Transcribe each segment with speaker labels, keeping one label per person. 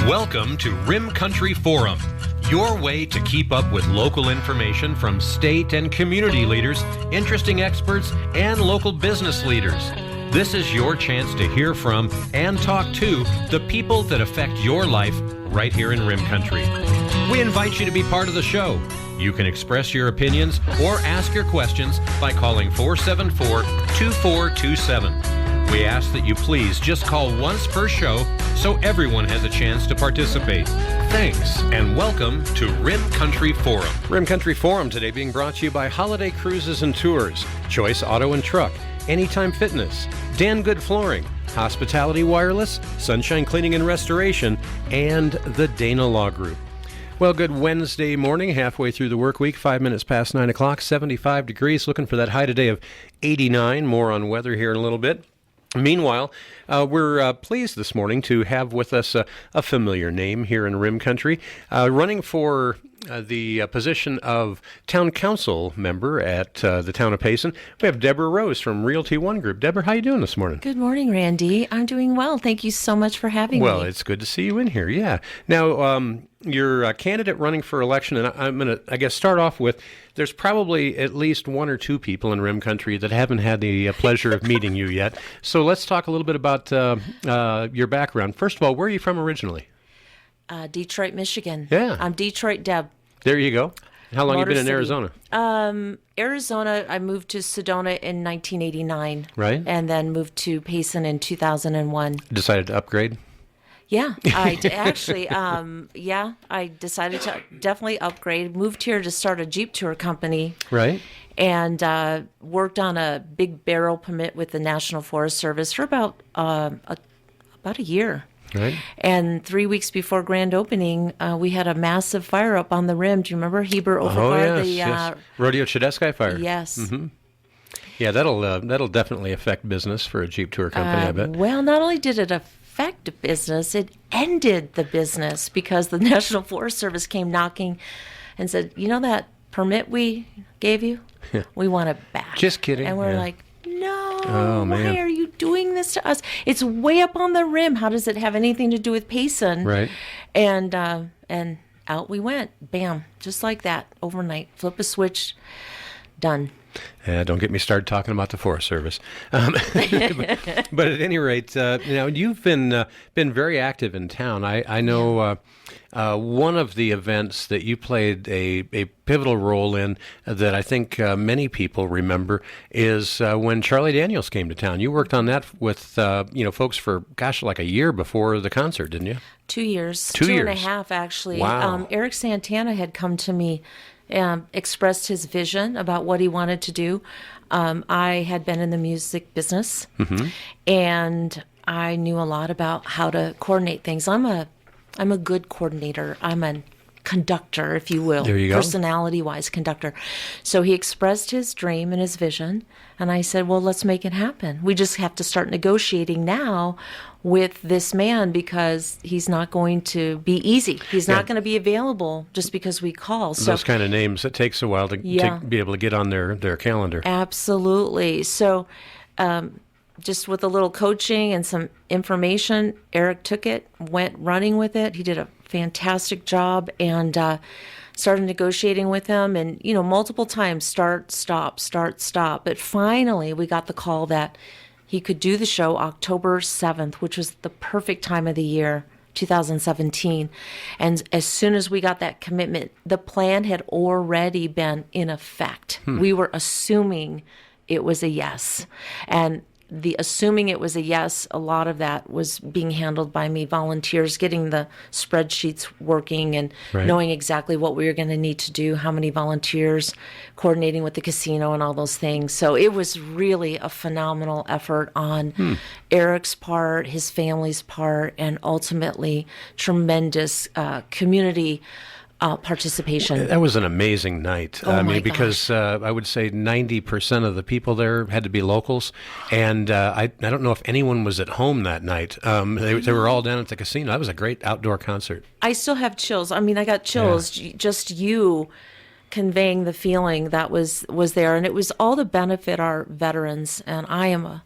Speaker 1: Welcome to Rim Country Forum, your way to keep up with local information from state and community leaders, interesting experts, and local business leaders. This is your chance to hear from and talk to the people that affect your life right here in Rim Country. We invite you to be part of the show. You can express your opinions or ask your questions by calling 474-2427. We ask that you please just call once per show so everyone has a chance to participate. Thanks, and welcome to Rim Country Forum. Rim Country Forum today being brought to you by Holiday Cruises and Tours, Choice Auto and Truck, Anytime Fitness, Dan Good Flooring, Hospitality Wireless, Sunshine Cleaning and Restoration, and the Dana Law Group. Well, good Wednesday morning, halfway through the work week, 5 minutes past 9 o'clock, 75 degrees, looking for that high today of 89. More on weather here in a little bit. Meanwhile, we're pleased this morning to have with us a familiar name here in Rim Country, running for the position of town council member at the town of Payson. We have Deborah Rose from Realty One Group. Deborah, how you doing this morning?
Speaker 2: Good morning, Randy. I'm doing well. Thank you so much for having me.
Speaker 1: Well, it's good to see you in here, yeah. Now, you're a candidate running for election, and I'm going to, I guess, start off with, there's probably at least one or two people in Rim Country that haven't had the pleasure of meeting you yet. So let's talk a little bit about your background. First of all, where are you from originally?
Speaker 2: Detroit, Michigan.
Speaker 1: Yeah.
Speaker 2: I'm Detroit Deb.
Speaker 1: There you go. How long
Speaker 2: Motor
Speaker 1: you been in
Speaker 2: City.
Speaker 1: Arizona?
Speaker 2: Arizona, I moved to Sedona in 1989.
Speaker 1: Right.
Speaker 2: And then moved to Payson in 2001.
Speaker 1: Decided to upgrade?
Speaker 2: Yeah, I actually, I decided to definitely upgrade. Moved here to start a Jeep tour company.
Speaker 1: Right.
Speaker 2: And worked on a big barrel permit with the National Forest Service for about a year.
Speaker 1: Right.
Speaker 2: And 3 weeks before grand opening, we had a massive fire up on the rim. Do you remember Heber Overguard?
Speaker 1: Yes. Rodeo Chedeschi fire.
Speaker 2: Yes.
Speaker 1: Mm-hmm. Yeah, that'll definitely affect business for a Jeep tour company, I bet.
Speaker 2: Well, not only did it affect business, it ended the business because the National Forest Service came knocking and said, you know that permit we gave you? We want it back.
Speaker 1: Just kidding.
Speaker 2: And we're like, no,
Speaker 1: Oh, man.
Speaker 2: Why are you doing this to us? It's way up on the rim. How does it have anything to do with Payson?
Speaker 1: Right.
Speaker 2: And out we went. Bam. Just like that. Overnight. Flip a switch. Done.
Speaker 1: Don't get me started talking about the Forest Service. But at any rate, you've been very active in town. I know one of the events that you played a pivotal role in that I think many people remember is when Charlie Daniels came to town. You worked on that with folks for like a year before the concert, didn't you?
Speaker 2: 2 years.
Speaker 1: 2 years.
Speaker 2: 2.5 actually.
Speaker 1: Wow.
Speaker 2: Eric Santana had come to me. Expressed his vision about what he wanted to do. I had been in the music business, and I knew a lot about how to coordinate things. I'm a good coordinator. I'm a conductor, if you will.
Speaker 1: There you go.
Speaker 2: Personality-wise conductor. So he expressed his dream and his vision, and I said, well, let's make it happen. We just have to start negotiating now with this man because he's not going to be easy. He's not going to be available just because we call. So
Speaker 1: those kind of names, it takes a while to be able to get on their calendar.
Speaker 2: Absolutely. So just with a little coaching and some information, Eric took it, went running with it. He did a fantastic job and started negotiating with him and, multiple times, start, stop. But finally, we got the call that he could do the show October 7th, which was the perfect time of the year, 2017. And as soon as we got that commitment, the plan had already been in effect. We were assuming it was a yes. And the assuming it was a yes, a lot of that was being handled by me, volunteers, getting the spreadsheets working and knowing exactly what we were going to need to do, how many volunteers, coordinating with the casino and all those things. So it was really a phenomenal effort on Eric's part, his family's part, and ultimately tremendous community participation.
Speaker 1: That was an amazing night.
Speaker 2: Oh, my
Speaker 1: because I would say 90% of the people there had to be locals, and I don't know if anyone was at home that night. They were all down at the casino. That was a great outdoor concert.
Speaker 2: I still have chills. I mean, I got chills.
Speaker 1: Yeah.
Speaker 2: Just you conveying the feeling that was there, and it was all to benefit our veterans. And I am a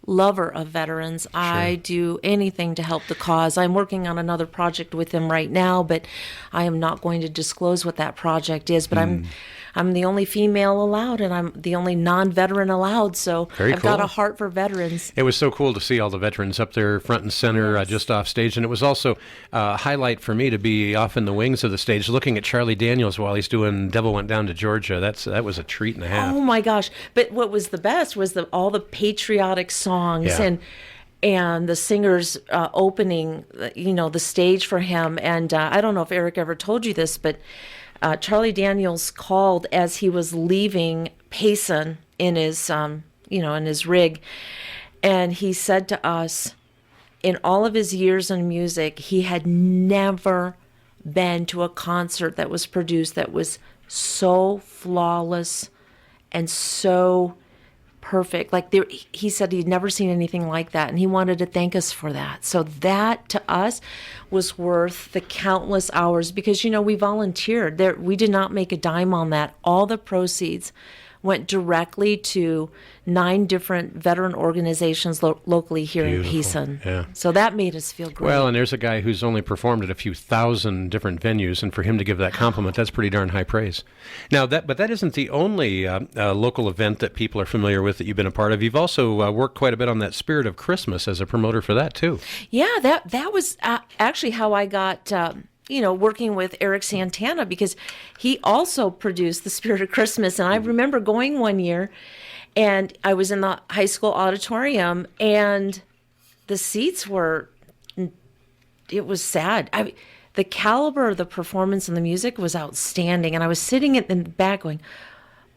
Speaker 2: lover of veterans. I do anything to help the cause. I'm working on another project with him right now, but I am not going to disclose what that project is. But I'm the only female allowed, and I'm the only non-veteran allowed, so I've got a heart for veterans.
Speaker 1: It was so cool to see all the veterans up there front and center, just off stage, and it was also a highlight for me to be off in the wings of the stage looking at Charlie Daniels while he's doing Devil Went Down to Georgia. That was a treat and a half.
Speaker 2: Oh my gosh. But what was the best was all the patriotic songs and the singers opening, the stage for him. And I don't know if Eric ever told you this, but Charlie Daniels called as he was leaving Payson in his, in his rig. And he said to us, in all of his years in music, he had never been to a concert that was produced that was so flawless and so perfect. He said he'd never seen anything like that, and he wanted to thank us for that. So that to us was worth the countless hours because, we volunteered. We did not make a dime on that. All the proceeds went directly to 9 different veteran organizations locally here in Payson. Yeah. So that made us feel great.
Speaker 1: Well, and there's a guy who's only performed at a few thousand different venues, and for him to give that compliment, that's pretty darn high praise. Now, that isn't the only local event that people are familiar with that you've been a part of. You've also worked quite a bit on that Spirit of Christmas as a promoter for that, too.
Speaker 2: Yeah, that was actually how I got... working with Eric Santana, because he also produced the Spirit of Christmas. And I remember going one year, and I was in the high school auditorium, and the seats it was sad. The caliber of the performance and the music was outstanding. And I was sitting in the back going,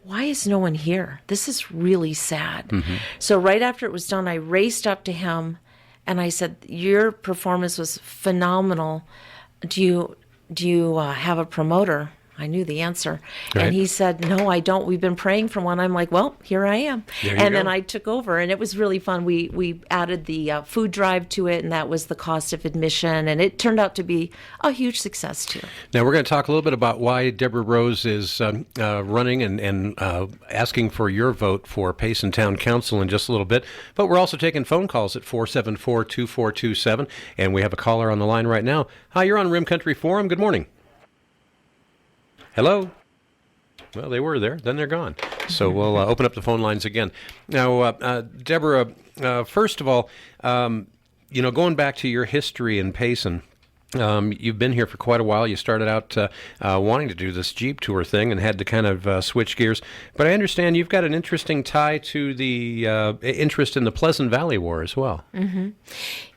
Speaker 2: why is no one here? This is really sad. Mm-hmm. So right after it was done, I raced up to him, and I said, your performance was phenomenal. Do you have a promoter? I knew the answer. Right. And he said, no, I don't. We've been praying for one. I'm like, well, here I am. And then I took over, and it was really fun. We added the food drive to it, and that was the cost of admission, and it turned out to be a huge success, too.
Speaker 1: Now, we're going to talk a little bit about why Deborah Rose is running and asking for your vote for Payson Town Council in just a little bit, but we're also taking phone calls at 474-2427, and we have a caller on the line right now. Hi, you're on Rim Country Forum. Good morning. Hello? Well, they were there. Then they're gone. So we'll open up the phone lines again. Now, Deborah, first of all, going back to your history in Payson, you've been here for quite a while. You started out wanting to do this Jeep tour thing and had to kind of switch gears. But I understand you've got an interesting tie to the interest in the Pleasant Valley War as well.
Speaker 2: Mm-hmm.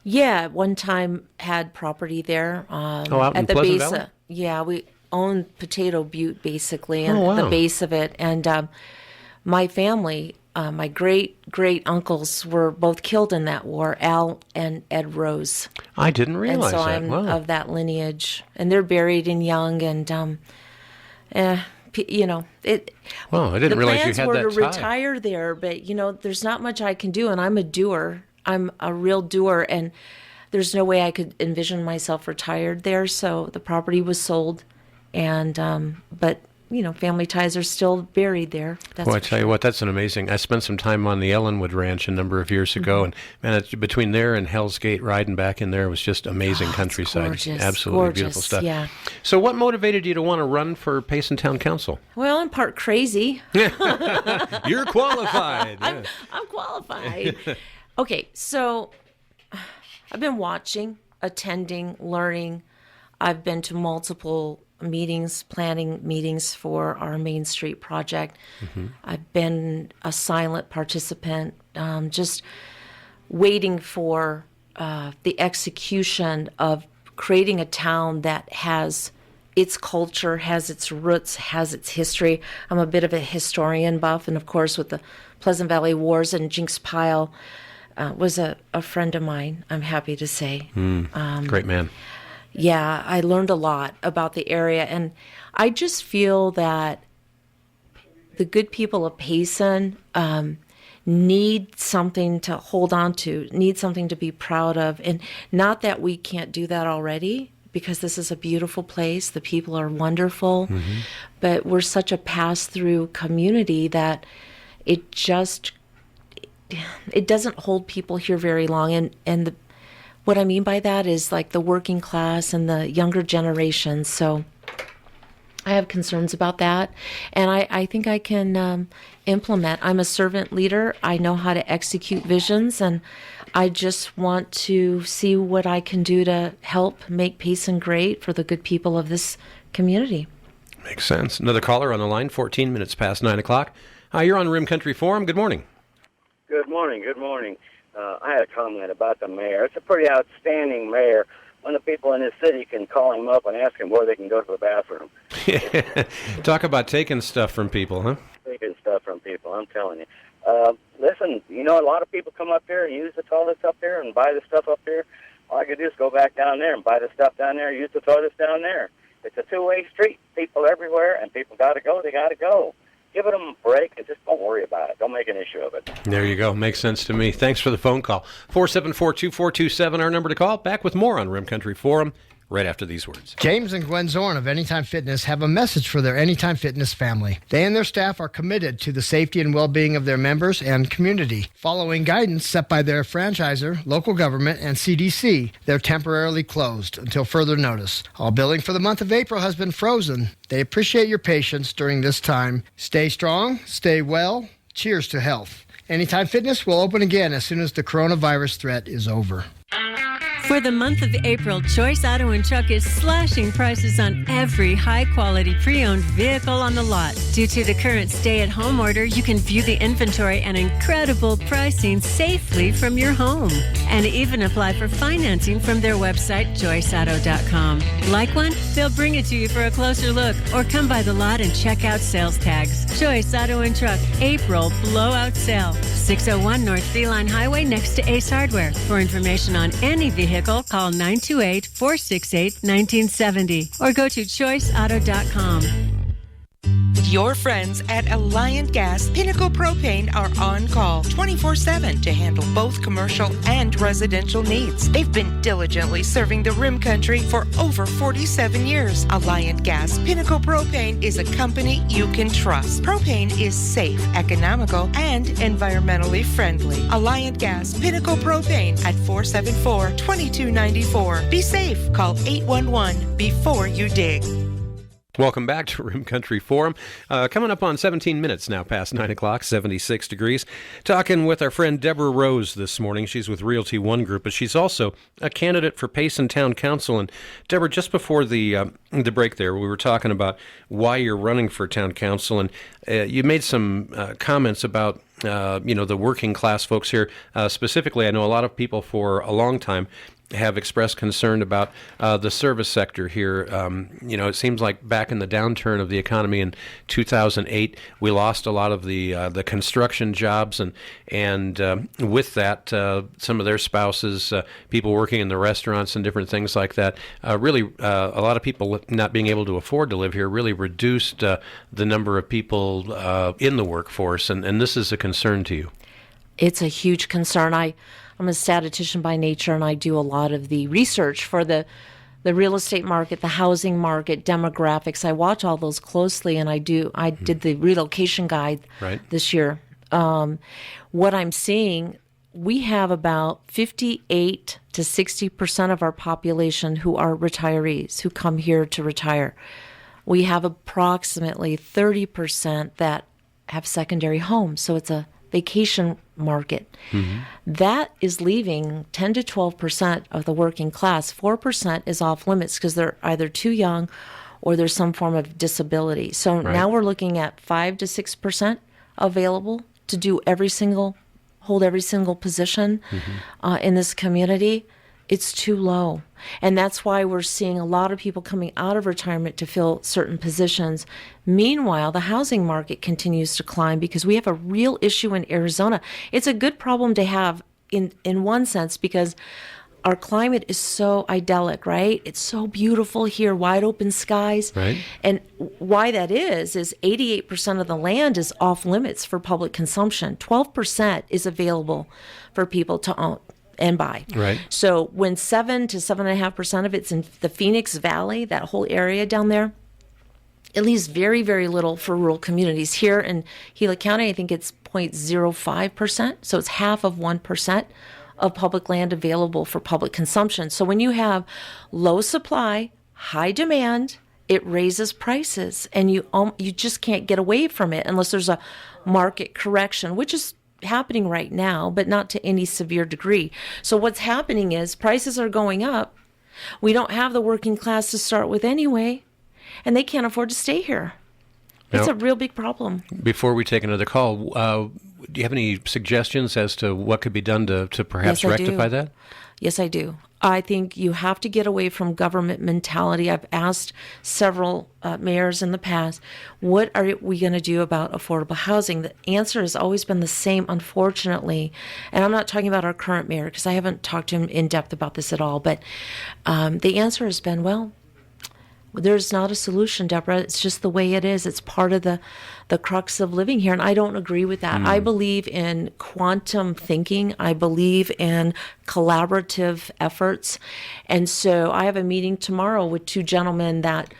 Speaker 2: Yeah, one time had property there.
Speaker 1: Out in
Speaker 2: at the
Speaker 1: Pleasant
Speaker 2: base.
Speaker 1: Valley?
Speaker 2: We owned Potato Butte, basically, and
Speaker 1: wow.
Speaker 2: the base of it. And my family, my great uncles were both killed in that war, Al and Ed Rose.
Speaker 1: I didn't realize
Speaker 2: and so
Speaker 1: that.
Speaker 2: I'm of that lineage. And they're buried in Young, and
Speaker 1: Well, I didn't realize you had that
Speaker 2: The plans were to
Speaker 1: tie.
Speaker 2: retire there, but, there's not much I can do, and I'm a doer. I'm a real doer, and there's no way I could envision myself retired there, so the property was sold. And but family ties are still buried there.
Speaker 1: Well, I tell you what, that's an amazing. I spent some time on the Ellenwood Ranch a number of years ago, and man, between there and Hell's Gate, riding back in there was just amazing countryside.
Speaker 2: Gorgeous,
Speaker 1: Absolutely beautiful stuff.
Speaker 2: Yeah.
Speaker 1: So, what motivated you to want to run for Payson Town Council?
Speaker 2: Well, I'm part crazy.
Speaker 1: You're qualified.
Speaker 2: I'm qualified. Okay, so I've been watching, attending, learning. I've been to multiple meetings, planning meetings for our Main Street project. Mm-hmm. I've been a silent participant, just waiting for the execution of creating a town that has its culture, has its roots, has its history. I'm a bit of a historian buff, and of course with the Pleasant Valley Wars, and Jinx Pyle was a friend of mine, I'm happy to say.
Speaker 1: Great man.
Speaker 2: Yeah, I learned a lot about the area, and I just feel that the good people of Payson need something to hold on to, need something to be proud of, and not that we can't do that already, because this is a beautiful place, the people are wonderful, but we're such a pass-through community that it just it doesn't hold people here very long. And what I mean by that is like the working class and the younger generation. So I have concerns about that. And I think I can implement. I'm a servant leader. I know how to execute visions. And I just want to see what I can do to help make Payson great for the good people of this community.
Speaker 1: Makes sense. Another caller on the line, 14 minutes past 9 o'clock. Hi, you're on Rim Country Forum. Good morning.
Speaker 3: Good morning. Good morning. I had a comment about the mayor. It's a pretty outstanding mayor. When the people in his city can call him up and ask him where they can go to the bathroom.
Speaker 1: Talk about taking stuff from people, huh?
Speaker 3: Taking stuff from people, I'm telling you. Listen, a lot of people come up here and use the toilets up here and buy the stuff up here. All I could do is go back down there and buy the stuff down there, use the toilets down there. It's a two-way street. People everywhere, and people got to go. They got to go. Give them a break and just don't worry about it. Don't make an issue of it.
Speaker 1: There you go. Makes sense to me. Thanks for the phone call. 474-2427, our number to call. Back with more on Rim Country Forum right after these words.
Speaker 4: James and Gwen Zorn of Anytime Fitness have a message for their Anytime Fitness family. They and their staff are committed to the safety and well-being of their members and community. Following guidance set by their franchisor, local government, and CDC, they're temporarily closed until further notice. All billing for the month of April has been frozen. They appreciate your patience during this time. Stay strong, stay well. Cheers to health. Anytime Fitness will open again as soon as the coronavirus threat is over.
Speaker 5: For the month of April, Choice Auto and Truck is slashing prices on every high-quality pre-owned vehicle on the lot. Due to the current stay-at-home order, you can view the inventory and incredible pricing safely from your home. And even apply for financing from their website, joyceauto.com. Like one? They'll bring it to you for a closer look, or come by the lot and check out sales tags. Choice Auto and Truck, April Blowout Sale. 601 North Feline Highway next to Ace Hardware. For information on any vehicle, call 928-468-1970 or go to choiceauto.com.
Speaker 6: Your friends at Alliant Gas Pinnacle Propane are on call 24/7 to handle both commercial and residential needs. They've been diligently serving the Rim Country for over 47 years. Alliant Gas Pinnacle Propane is a company you can trust. Propane is safe, economical, and environmentally friendly. Alliant Gas Pinnacle Propane at 474-2294. Be safe. Call 811 before you dig.
Speaker 1: Welcome back to Rim Country Forum. Coming up on 17 minutes now past 9 o'clock, 76 degrees. Talking with our friend Deborah Rose this morning. She's with Realty One Group, but she's also a candidate for Payson Town Council. And Deborah, just before the break there, we were talking about why you're running for Town Council, and you made some comments about the working class folks here. Specifically, I know a lot of people for a long time have expressed concern about the service sector here. It seems like back in the downturn of the economy in 2008, we lost a lot of the construction jobs, and with that, some of their spouses, people working in the restaurants and different things like that, really a lot of people not being able to afford to live here really reduced the number of people in the workforce, and this is a concern to you.
Speaker 2: It's a huge concern. I'm a statistician by nature, and I do a lot of the research for the real estate market, the housing market, demographics. I watch all those closely, and I did the relocation guide this year. What I'm seeing, we have about 58 to 60% of our population who are retirees, who come here to retire. We have approximately 30% that have secondary homes, so it's a vacation market. Mm-hmm. That is leaving 10 to 12% of the working class. 4% is off limits because they're either too young or there's some form of disability. So now we're looking at 5 to 6% available to hold every single position in this community. It's too low. And that's why we're seeing a lot of people coming out of retirement to fill certain positions. Meanwhile, the housing market continues to climb because we have a real issue in Arizona. It's a good problem to have in one sense because our climate is so idyllic, right? It's so beautiful here, wide open skies. Right. And why that is 88% of the land is off limits for public consumption. 12% is available for people to own and buy. Right. So when 7 to 7.5% of it's in the Phoenix Valley, that whole area down there, It leaves very, very little for rural communities. Here in Gila County, I think it's 0.05%, so it's half of 1% of public land available for public consumption. So when you have low supply, high demand, it raises prices, and you just can't get away from it unless there's a market correction, which is happening right now, but not to any severe degree. So what's happening is prices are going up. We don't have the working class to start with anyway, and they can't afford to stay here. It's a real big problem.
Speaker 1: Before we take another call, do you have any suggestions as to what could be done to perhaps rectify that?
Speaker 2: Yes, I do. I think you have to get away from government mentality. I've asked several mayors in the past, what are we going to do about affordable housing? The answer has always been the same, unfortunately. And I'm not talking about our current mayor, because I haven't talked to him in depth about this at all. But the answer has been, well, there's not a solution, Deborah. It's just the way it is. It's part of the crux of living here. And I don't agree with that. I believe in quantum thinking. I believe in collaborative efforts. And so I have a meeting tomorrow with two gentlemen that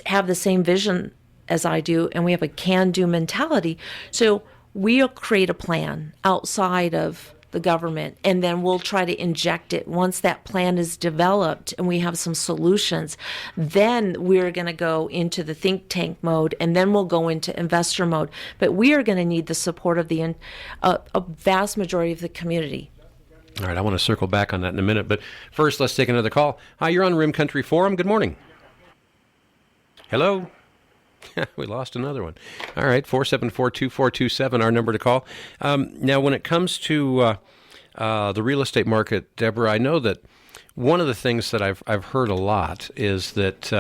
Speaker 2: have the same vision as I do, and we have a can-do mentality. So we'll create a plan outside of the government, and then we'll try to inject it. Once that plan is developed and we have some solutions, then we're going to go into the think tank mode, and then we'll go into investor mode. But we are going to need the support of a vast majority of the community.
Speaker 1: All right, I want to circle back on that in a minute, but first let's take another call. Hi, you're on Rim Country Forum. Good morning. Hello? We lost another one. All right, 474-2427, our number to call. Now, when it comes to the real estate market, Deborah, I know that one of the things that I've heard a lot is that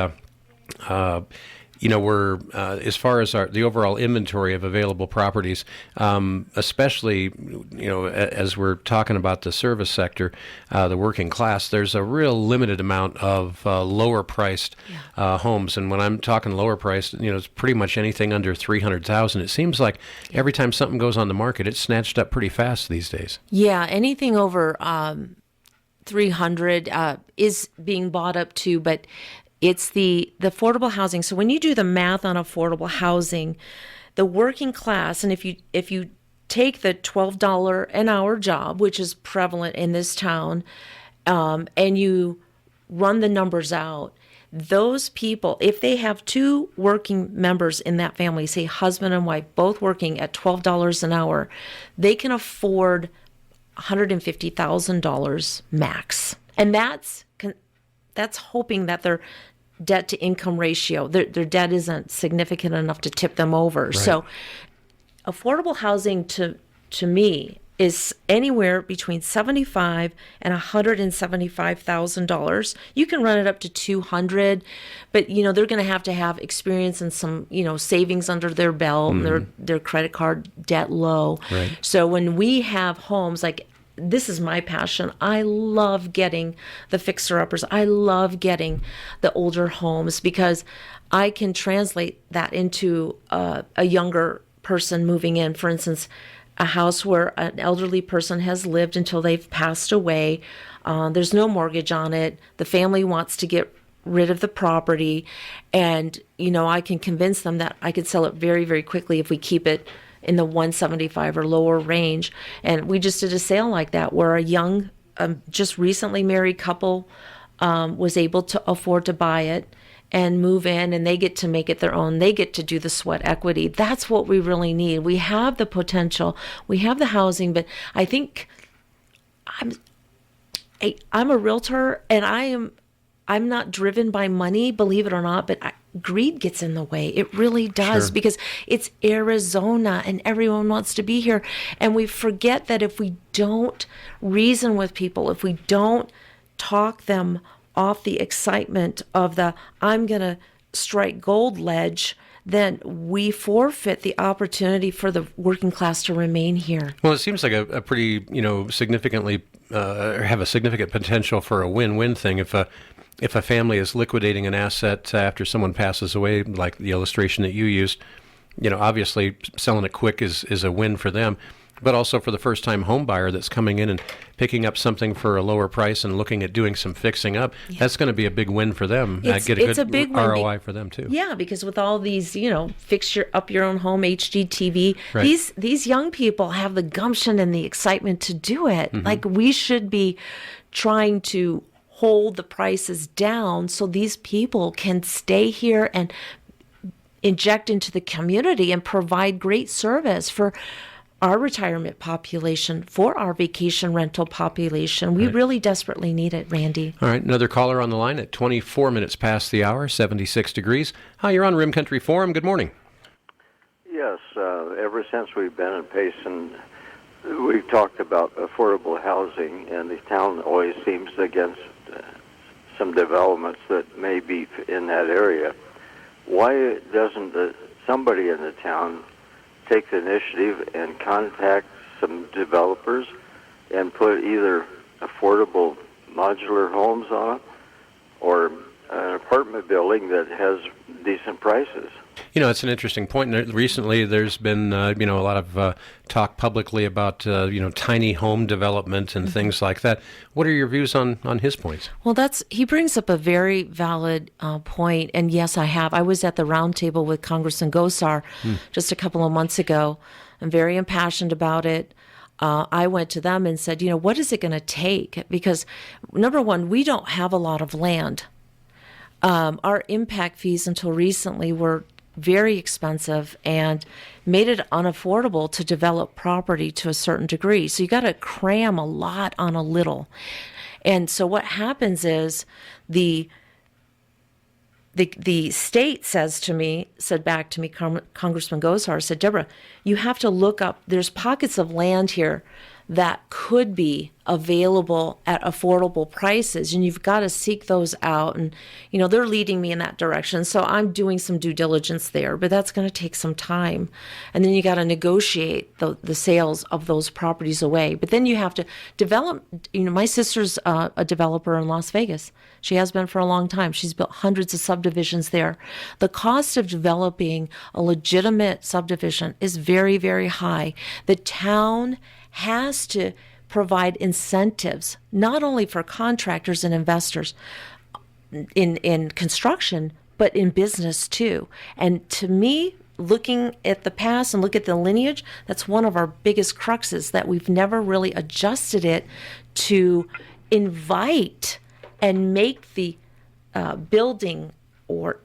Speaker 1: we're as far as the overall inventory of available properties, especially as we're talking about the service sector, the working class, there's a real limited amount of lower priced homes. And when I'm talking lower priced, it's pretty much anything under $300,000. It seems like every time something goes on the market, it's snatched up pretty fast these days.
Speaker 2: Yeah, anything over 300 is being bought up too, but it's the affordable housing. So when you do the math on affordable housing, the working class, and if you take the $12 an hour job, which is prevalent in this town, and you run the numbers out, those people, if they have two working members in that family, say husband and wife, both working at $12 an hour, they can afford $150,000 max. And that's hoping that their debt to income ratio, their debt isn't significant enough to tip them over. Right. So affordable housing to me is anywhere between $75,000 and $175,000. You can run it up to $200,000, but they're going to have experience and some savings under their belt, and their credit card debt low.
Speaker 1: Right.
Speaker 2: So when we have homes like, this is my passion. I love getting the fixer-uppers. I love getting the older homes because I can translate that into a younger person moving in. For instance, a house where an elderly person has lived until they've passed away. There's no mortgage on it. The family wants to get rid of the property. And, I can convince them that I could sell it very, very quickly if we keep it in the 175 or lower range. And we just did a sale like that where a young, just recently married couple was able to afford to buy it and move in, and they get to make it their own. They get to do the sweat equity. That's what we really need. We have the potential. We have the housing, but I think I'm a realtor, and I'm not driven by money, believe it or not, but greed gets in the way. It really does. Sure. Because it's Arizona and everyone wants to be here. And we forget that if we don't reason with people, if we don't talk them off the excitement of the I'm going to strike gold ledge, then we forfeit the opportunity for the working class to remain here.
Speaker 1: Well, it seems like a pretty, significantly have a significant potential for a win-win thing. If a family is liquidating an asset after someone passes away, like the illustration that you used, obviously selling it quick is a win for them. but also for the first-time home buyer that's coming in and picking up something for a lower price and looking at doing some fixing up. Yeah. That's going to be a big win for them.
Speaker 2: It's a big
Speaker 1: ROI for them too.
Speaker 2: Yeah, because with all these, fix your own home HGTV,
Speaker 1: right.
Speaker 2: these young people have the gumption and the excitement to do it.
Speaker 1: Mm-hmm.
Speaker 2: Like, we should be trying to hold the prices down so these people can stay here and inject into the community and provide great service for our retirement population, for our vacation rental population. We really desperately need it, Randy.
Speaker 1: All right, another caller on the line at 24 minutes past the hour, 76 degrees. Hi, you're on Rim Country Forum. Good morning.
Speaker 7: Yes, ever since we've been in Payson, we've talked about affordable housing, and the town always seems against some developments that may be in that area. Why doesn't somebody in the town take the initiative and contact some developers and put either affordable modular homes on it or an apartment building that has decent prices?
Speaker 1: It's an interesting point. Recently, there's been, a lot of talk publicly about, tiny home development and things like that. What are your views on his points?
Speaker 2: Well, he brings up a very valid point. And yes, I was at the roundtable with Congressman Gosar just a couple of months ago. I'm very impassioned about it. I went to them and said, what is it going to take? Because, number one, we don't have a lot of land. Our impact fees until recently were very expensive and made it unaffordable to develop property to a certain degree. So you got to cram a lot on a little. And so what happens is the state said back to me, Congressman Gosar said, Deborah, you have to look up, there's pockets of land here that could be available at affordable prices, and you've got to seek those out. And, they're leading me in that direction. So I'm doing some due diligence there, but that's going to take some time. And then you got to negotiate the sales of those properties away. But then you have to develop, my sister's a developer in Las Vegas. She has been for a long time. She's built hundreds of subdivisions there. The cost of developing a legitimate subdivision is very, very high. The town has to provide incentives, not only for contractors and investors in construction, but in business too. And to me, looking at the past and look at the lineage, that's one of our biggest cruxes, that we've never really adjusted it to invite and make the building or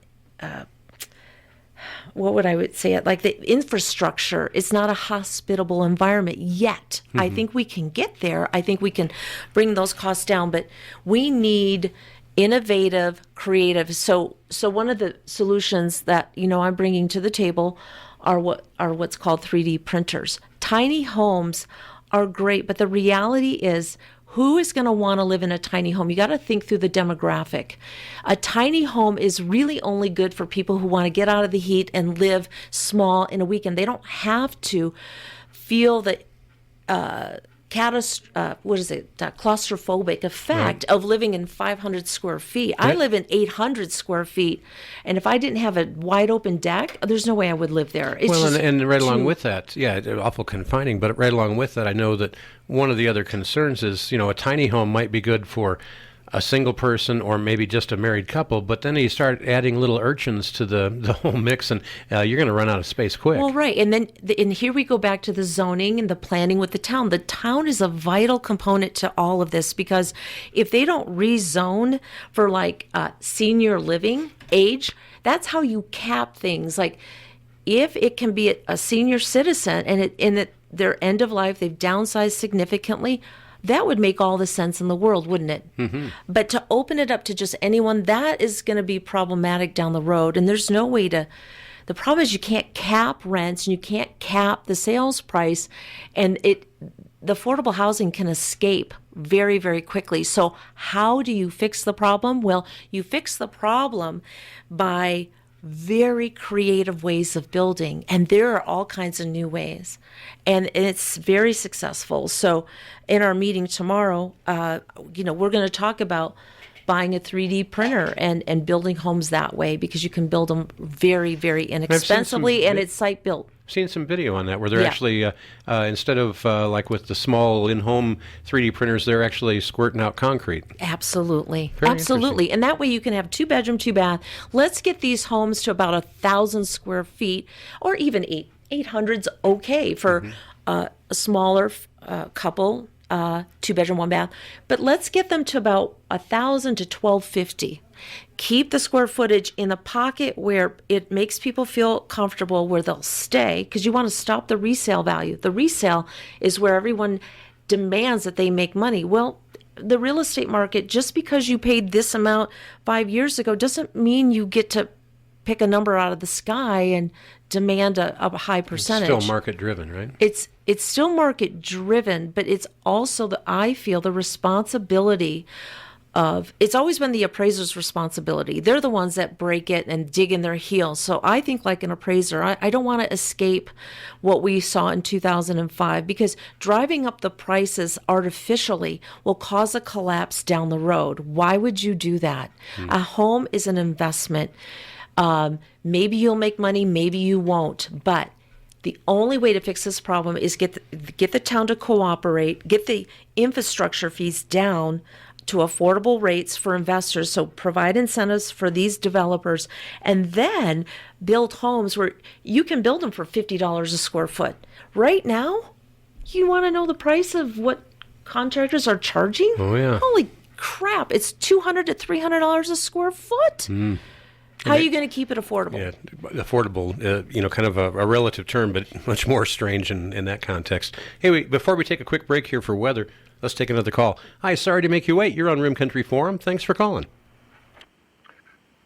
Speaker 2: what would I would say it, like the infrastructure, it's not a hospitable environment yet. Mm-hmm. I think we can get there. I think we can bring those costs down, but we need innovative, creative. So one of the solutions that, I'm bringing to the table are what's called 3D printers. Tiny homes are great, but the reality is, who is going to want to live in a tiny home? You got to think through the demographic. A tiny home is really only good for people who want to get out of the heat and live small in a weekend. They don't have to feel the claustrophobic effect of living in 500 square feet. I live in 800 square feet, and if I didn't have a wide open deck, there's no way I would live there. It's
Speaker 1: and right along with that, awful confining, but right along with that, I know that one of the other concerns is, a tiny home might be good for a single person or maybe just a married couple, but then you start adding little urchins to the whole mix, and you're going to run out of space quick.
Speaker 2: Well, right. And then and here we go back to the zoning and the planning with the town. The town is a vital component to all of this, because if they don't rezone for senior living age, that's how you cap things. Like, if it can be a senior citizen and their end of life, they've downsized significantly, that would make all the sense in the world, wouldn't it? Mm-hmm. But to open it up to just anyone, that is going to be problematic down the road. And there's no way to. The problem is you can't cap rents and you can't cap the sales price, and the affordable housing can escape very, very quickly. So how do you fix the problem? Well, you fix the problem by very creative ways of building, and there are all kinds of new ways, and it's very successful. So in our meeting tomorrow, we're going to talk about buying a 3D printer and building homes that way, because you can build them very, very inexpensively, and it's site built.
Speaker 1: Seen some video on that where they're
Speaker 2: Yeah.
Speaker 1: actually instead of like with the small in-home 3D printers, they're actually squirting out concrete.
Speaker 2: Absolutely.
Speaker 1: Very
Speaker 2: Absolutely. And that way you can have 2-bedroom, 2-bath. Let's get these homes to about 1,000 square feet, or even 800's okay for a smaller couple, 2-bedroom, 1-bath. But let's get them to about 1,000 to 1,250. Keep the square footage in the pocket where it makes people feel comfortable, where they'll stay, because you want to stop the resale value. The resale is where everyone demands that they make money. Well, the real estate market, just because you paid this amount 5 years ago, doesn't mean you get to pick a number out of the sky and demand a high percentage.
Speaker 1: It's still market driven, right?
Speaker 2: It's still market driven, but it's also I feel the responsibility of, it's always been the appraiser's responsibility. They're the ones that break it and dig in their heels. So I think, like an appraiser, I don't want to escape what we saw in 2005, because driving up the prices artificially will cause a collapse down the road. Why would you do that? A home is an investment. Maybe you'll make money, maybe you won't, but the only way to fix this problem is get the town to cooperate, get the infrastructure fees down to affordable rates for investors. So provide incentives for these developers, and then build homes where you can build them for $50 a square foot. Right now, you want to know the price of what contractors are charging?
Speaker 1: Oh, yeah.
Speaker 2: Holy crap. It's $200 to $300 a square foot. How are you going to keep it affordable?
Speaker 1: Yeah, affordable, kind of a relative term, but much more strange in that context. Hey, before we take a quick break here for weather, let's take another call. Hi, sorry to make you wait. You're on Rim Country Forum. Thanks for calling.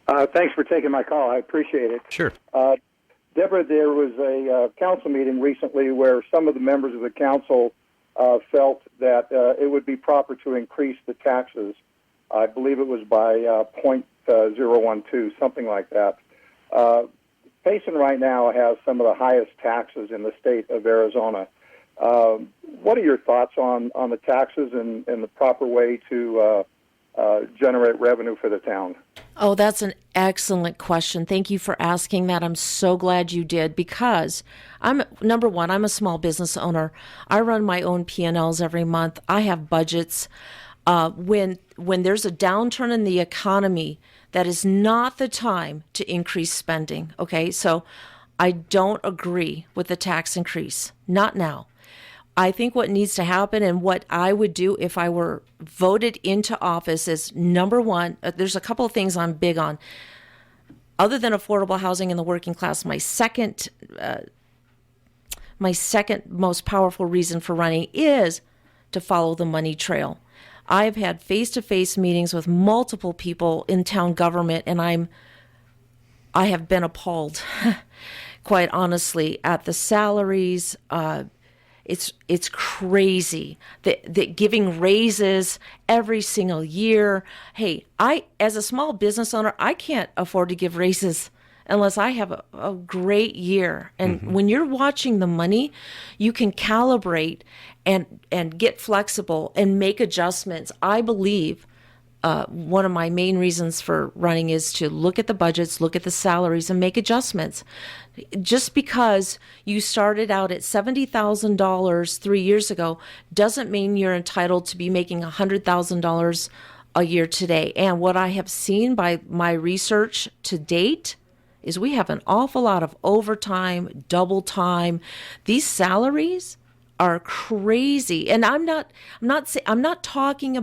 Speaker 8: Thanks for taking my call. I appreciate it.
Speaker 1: Sure.
Speaker 8: Deborah, there was a council meeting recently where some of the members of the council felt that it would be proper to increase the taxes. I believe it was by 0.012, something like that. Payson right now has some of the highest taxes in the state of Arizona. What are your thoughts on the taxes and the proper way to generate revenue for the town?
Speaker 2: Oh, that's an excellent question. Thank you for asking that. I'm so glad you did, because number one, I'm a small business owner. I run my own P&Ls every month. I have budgets. When there's a downturn in the economy, that is not the time to increase spending. Okay, so I don't agree with the tax increase. Not now. I think what needs to happen, and what I would do if I were voted into office, is number one, there's a couple of things I'm big on. Other than affordable housing in the working class, my second most powerful reason for running is to follow the money trail. I've had face-to-face meetings with multiple people in town government, and I have been appalled, quite honestly, at the salaries. It's crazy that giving raises every single year. Hey, as a small business owner, I can't afford to give raises unless I have a great year. And when you're watching the money, you can calibrate and get flexible and make adjustments. I believe one of my main reasons for running is to look at the budgets, look at the salaries, and make adjustments. Just because you started out at $70,000 3 years ago doesn't mean you're entitled to be making $100,000 a year today. And what I have seen by my research to date is we have an awful lot of overtime, double time. These salaries are crazy. And I'm talking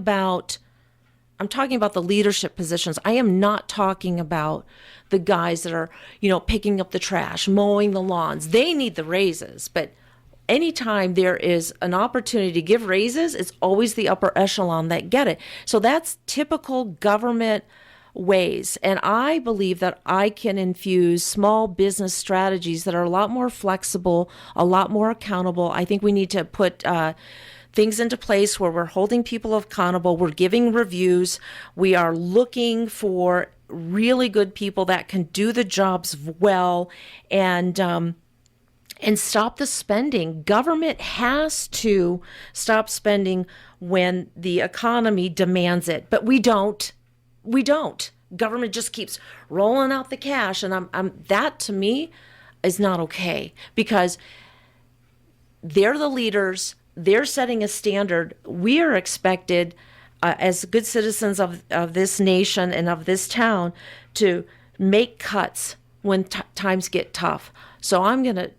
Speaker 2: about the leadership positions. I am not talking about the guys that are, picking up the trash, mowing the lawns. They need the raises. But anytime there is an opportunity to give raises, it's always the upper echelon that get it. So that's typical government ways. And I believe that I can infuse small business strategies that are a lot more flexible, a lot more accountable. I think we need to put things into place where we're holding people accountable, we're giving reviews, we are looking for really good people that can do the jobs well, and stop the spending. Government has to stop spending when the economy demands it, but we don't. we don't. Government just keeps rolling out the cash, and that to me is not okay, because they're the leaders. They're setting a standard. We are expected, as good citizens of this nation and of this town, to make cuts when times get tough. So I'm gonna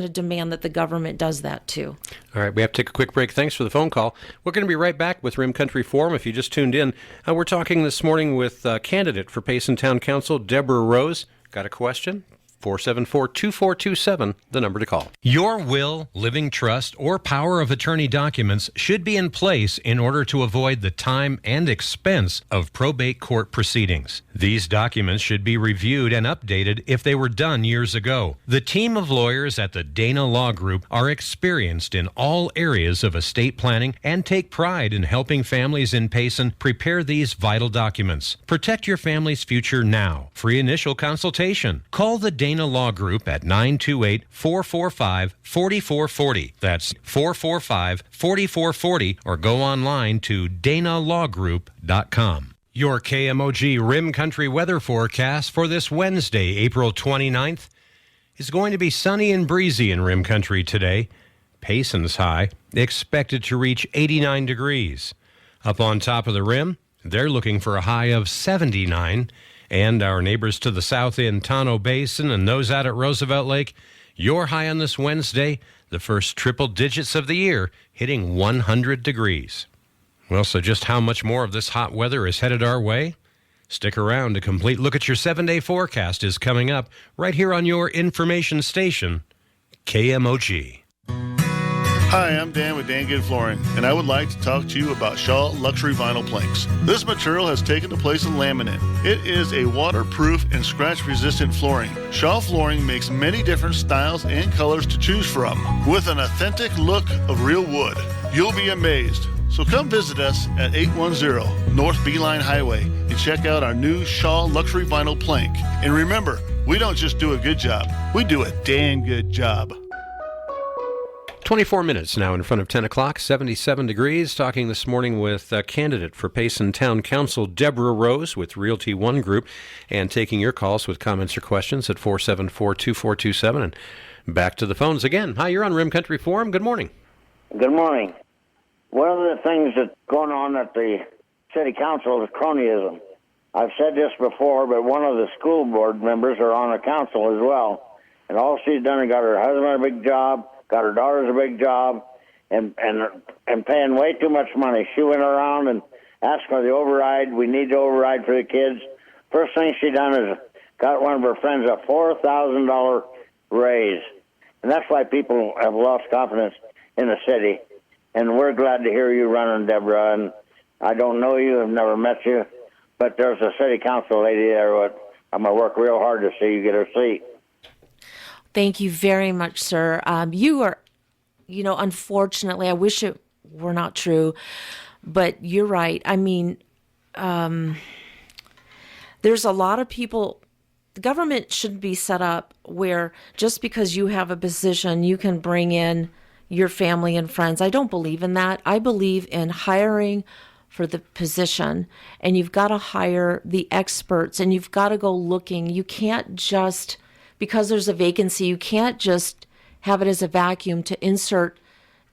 Speaker 2: demand that the government does that too.
Speaker 1: All right, we have to take a quick break. Thanks for the phone call. We're going to be right back with Rim Country Forum. If you just tuned in, we're talking this morning with candidate for Payson Town Council, Deborah Rose. Got a question? 474-2427, the number to call. Your will, living trust, or power of attorney documents should be in place in order to avoid the time and expense of probate court proceedings. These documents should be reviewed and updated if they were done years ago. The team of lawyers at the Dana Law Group are experienced in all areas of estate planning and take pride in helping families in Payson prepare these vital documents. Protect your family's future now. Free initial consultation. Call the Dana Law Group at 928-445-4440. That's 445-4440, or go online to danalawgroup.com. Your KMOG Rim Country weather forecast for this Wednesday, April 29th, is going to be sunny and breezy in Rim Country today. Payson's high expected to reach 89 degrees. Up on top of the rim, they're looking for a high of 79. And our neighbors to the south in Tonto Basin and those out at Roosevelt Lake, your high on this Wednesday, the first triple digits of the year, hitting 100 degrees. Well, so just how much more of this hot weather is headed our way? Stick around. A complete look at your 7-day forecast is coming up right here on your information station, KMOG.
Speaker 9: Hi, I'm Dan with Dan Good Flooring, and I would like to talk to you about Shaw Luxury Vinyl Planks. This material has taken the place of laminate. It is a waterproof and scratch-resistant flooring. Shaw Flooring makes many different styles and colors to choose from, with an authentic look of real wood. You'll be amazed. So come visit us at 810 North Beeline Highway and check out our new Shaw Luxury Vinyl Plank. And remember, we don't just do a good job, we do a damn good job.
Speaker 1: 24 minutes now in front of 10 o'clock, 77 degrees. Talking this morning with a candidate for Payson Town Council, Deborah Rose with Realty One Group, and taking your calls with comments or questions at 474-2427. And back to the phones again. Hi, you're on Rim Country Forum. Good morning.
Speaker 10: Good morning. One of the things that's going on at the city council is cronyism. I've said this before, but one of the school board members are on the council as well. And all she's done is got her husband a big job, got her daughters a big job, and paying way too much money. She went around and asked for the override. We need the override for the kids. First thing she done is got one of her friends a $4,000 raise. And that's why people have lost confidence in the city. And we're glad to hear you running, Deborah. And I don't know you, I've never met you, but there's a city council lady there. I'm going to work real hard to see you get her seat.
Speaker 2: Thank you very much, sir. You are, unfortunately, I wish it were not true, but you're right. I mean, there's a lot of people. The government shouldn't be set up where just because you have a position, you can bring in your family and friends. I don't believe in that. I believe in hiring for the position, and you've got to hire the experts, and you've got to go looking. You can't just, because there's a vacancy, you can't just have it as a vacuum to insert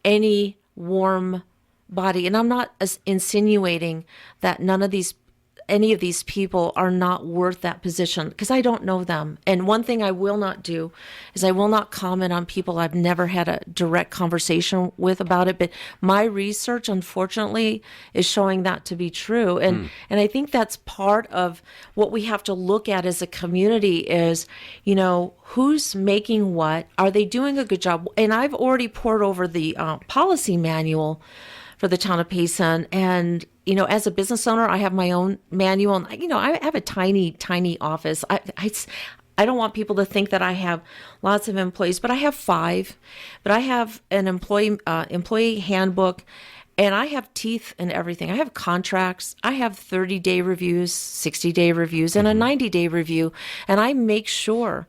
Speaker 2: any warm body. And I'm not insinuating that any of these people are not worth that position, because I don't know them. And one thing I will not do is I will not comment on people I've never had a direct conversation with about it. But my research, unfortunately, is showing that to be true. And I think that's part of what we have to look at as a community is, who's making what? Are they doing a good job? And I've already poured over the policy manual for the town of Payson. And, as a business owner, I have my own manual. And, I have a tiny, tiny office. I don't want people to think that I have lots of employees, but I have 5. But I have an employee handbook, and I have teeth in everything. I have contracts. I have 30-day reviews, 60-day reviews, and a 90-day review. And I make sure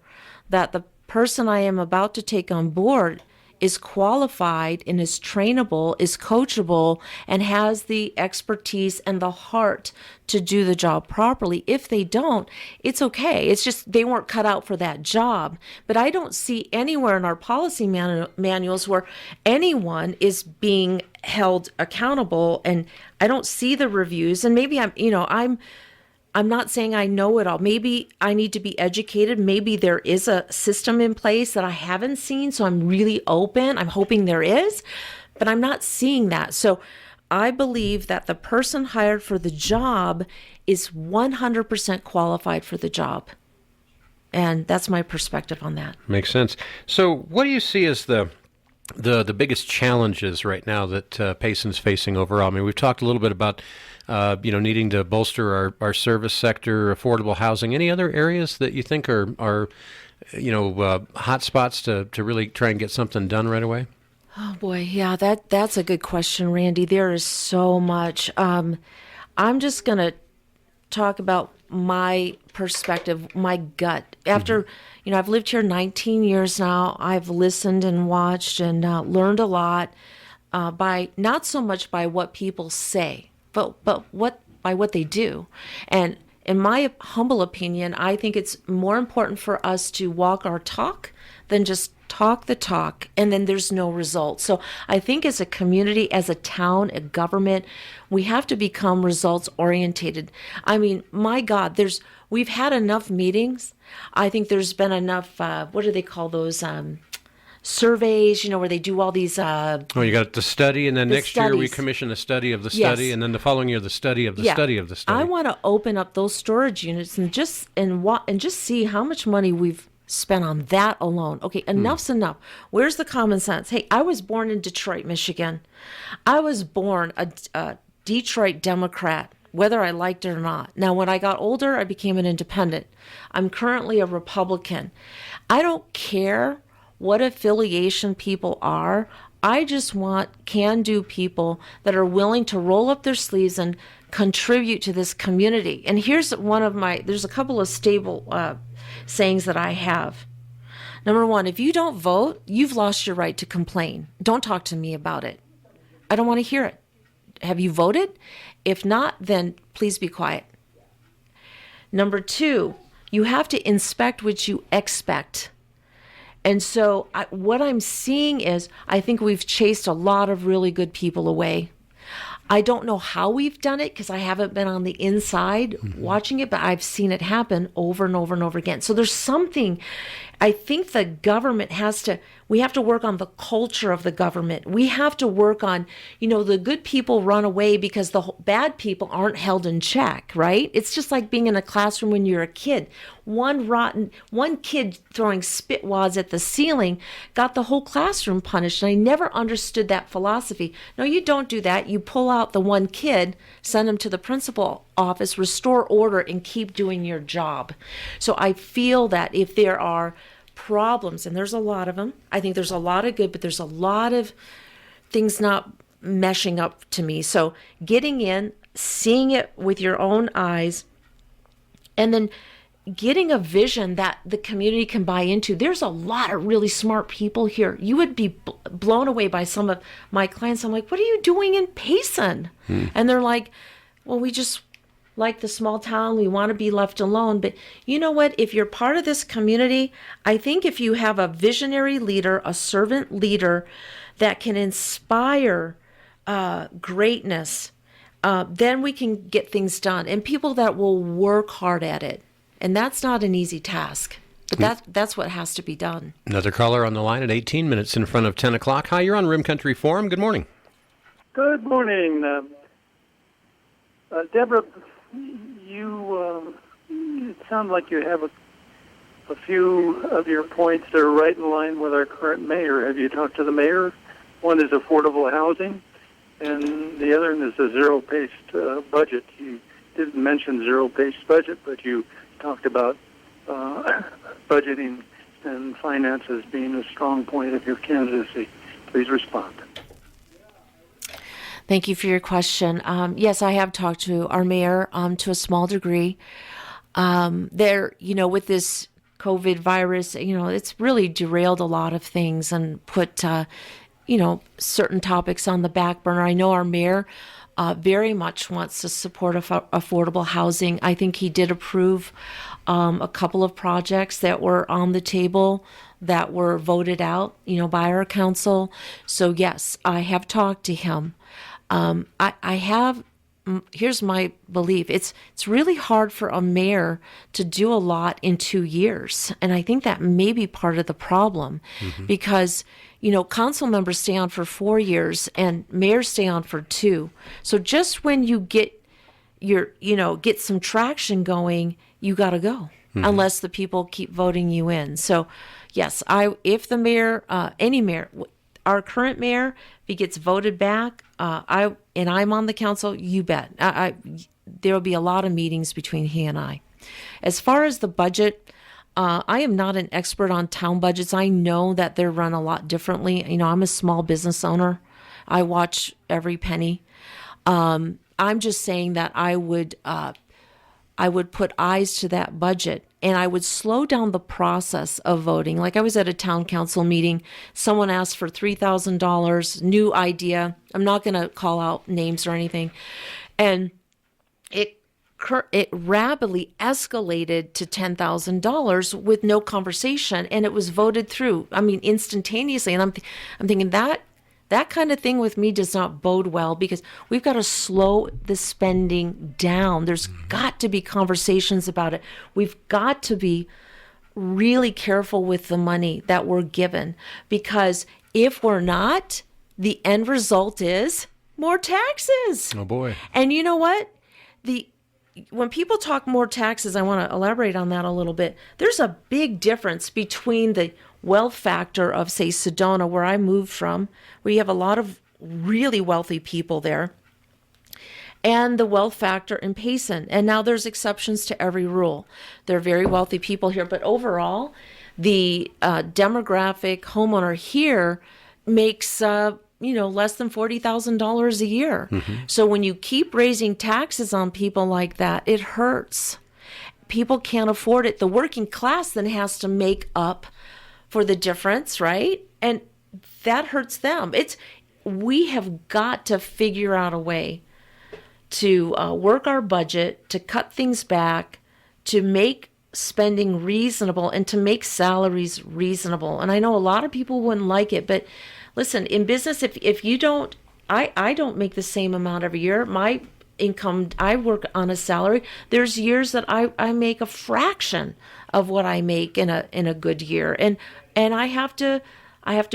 Speaker 2: that the person I am about to take on board is qualified and is trainable, is coachable, and has the expertise and the heart to do the job properly. If they don't, it's okay. It's just they weren't cut out for that job. But I don't see anywhere in our policy manuals where anyone is being held accountable, and I don't see the reviews. And maybe I'm not saying I know it all. Maybe I need to be educated. Maybe there is a system in place that I haven't seen. So I'm really open. I'm hoping there is, but I'm not seeing that. So I believe that the person hired for the job is 100% qualified for the job. And that's my perspective on that.
Speaker 1: Makes sense. So what do you see as the biggest challenges right now that Payson's facing overall? I mean, we've talked a little bit about needing to bolster our service sector, affordable housing. Any other areas that you think are hot spots to really try and get something done right away?
Speaker 2: Oh boy, yeah, that's a good question, Randy. There is so much. I'm just gonna talk about my perspective, my gut. After I've lived here 19 years now. I've listened and watched and learned a lot by not so much by what people say, but by what they do. And in my humble opinion, I think it's more important for us to walk our talk than just talk the talk and then there's no results. So I think as a community, as a town, a government, we have to become results orientated. I mean, my God, we've had enough meetings. I think there's been enough, what do they call those? Surveys, where they do all these.
Speaker 1: You got the study, and then next year we commission a study of the study,
Speaker 2: Yes.
Speaker 1: and then the following year the study of the study of the study.
Speaker 2: I want to open up those storage units and just see how much money we've spent on that alone. Okay, enough's enough. Where's the common sense? Hey, I was born in Detroit, Michigan. I was born a Detroit Democrat, whether I liked it or not. Now, when I got older, I became an independent. I'm currently a Republican. I don't care what affiliation people are. I just want can-do people that are willing to roll up their sleeves and contribute to this community. And here's there's a couple of stable sayings that I have. Number one, if you don't vote, you've lost your right to complain. Don't talk to me about it. I don't want to hear it. Have you voted? If not, then please be quiet. Number two, you have to inspect what you expect. And so what I'm seeing is I think we've chased a lot of really good people away. I don't know how we've done it because I haven't been on the inside watching it, but I've seen it happen over and over and over again. So there's something, I think the government we have to work on the culture of the government. We have to work on, the good people run away because the bad people aren't held in check, right? It's just like being in a classroom when you're a kid. One kid throwing spit wads at the ceiling got the whole classroom punished. And I never understood that philosophy. No, you don't do that. You pull out the one kid, send him to the principal office, restore order, and keep doing your job. So I feel that if there are problems, and there's a lot of them, I think there's a lot of good, but there's a lot of things not meshing up to me. So getting in, seeing it with your own eyes, and then getting a vision that the community can buy into. There's a lot of really smart people here. You would be blown away by some of my clients. I'm like, what are you doing in Payson? And they're like, well, we just like the small town. We want to be left alone. But you know what? If you're part of this community, I think if you have a visionary leader, a servant leader that can inspire greatness, then we can get things done. And people that will work hard at it. And that's not an easy task, but that's what has to be done.
Speaker 1: Another caller on the line at 18 minutes in front of 10 o'clock. Hi, you're on Rim Country Forum. Good morning.
Speaker 11: Good morning. Deborah, it sounds like you have a few of your points that are right in line with our current mayor. Have you talked to the mayor? One is affordable housing, and the other one is a zero-paced budget. You didn't mention zero-paced budget, but you talked about budgeting and finances being a strong point of your candidacy. Please respond.
Speaker 2: Thank you for your question. Yes, I have talked to our mayor to a small degree. With this COVID virus, it's really derailed a lot of things and put, certain topics on the back burner. I know our mayor very much wants to support affordable housing. I think he did approve a couple of projects that were on the table that were voted out, by our council. So yes, I have talked to him. Here's my belief. It's really hard for a mayor to do a lot in 2 years. And I think that may be part of the problem because, council members stay on for 4 years and mayors stay on for 2. So just when you get get some traction going, you got to go unless the people keep voting you in. So yes, if the mayor, any mayor, our current mayor, if he gets voted back, I'm on the council, you bet. There will be a lot of meetings between he and I. As far as the budget, I am not an expert on town budgets. I know that they're run a lot differently. I'm a small business owner. I watch every penny. I'm just saying that I would put eyes to that budget, and I would slow down the process of voting. Like I was at a town council meeting, someone asked for $3,000, new idea. I'm not going to call out names or anything. And it rapidly escalated to $10,000 with no conversation, and it was voted through. Instantaneously. And I'm thinking that kind of thing with me does not bode well because we've got to slow the spending down. There's got to be conversations about it. We've got to be really careful with the money that we're given because if we're not, the end result is more taxes.
Speaker 1: Oh, boy.
Speaker 2: And you know what? When people talk more taxes, I want to elaborate on that a little bit. There's a big difference between the wealth factor of, say, Sedona, where I moved from, where you have a lot of really wealthy people there, and the wealth factor in Payson. And now there's exceptions to every rule. There are very wealthy people here, but overall, the demographic homeowner here makes less than $40,000 a year. So when you keep raising taxes on people like that, it hurts. People can't afford it. The working class then has to make up for the difference, right? And that hurts them. We have got to figure out a way to work our budget, to cut things back, to make spending reasonable, and to make salaries reasonable. And I know a lot of people wouldn't like it, but listen, in business, if you don't, I don't make the same amount every year. My income, I work on a salary. There's years that I make a fraction of what I make in a good year, and I have to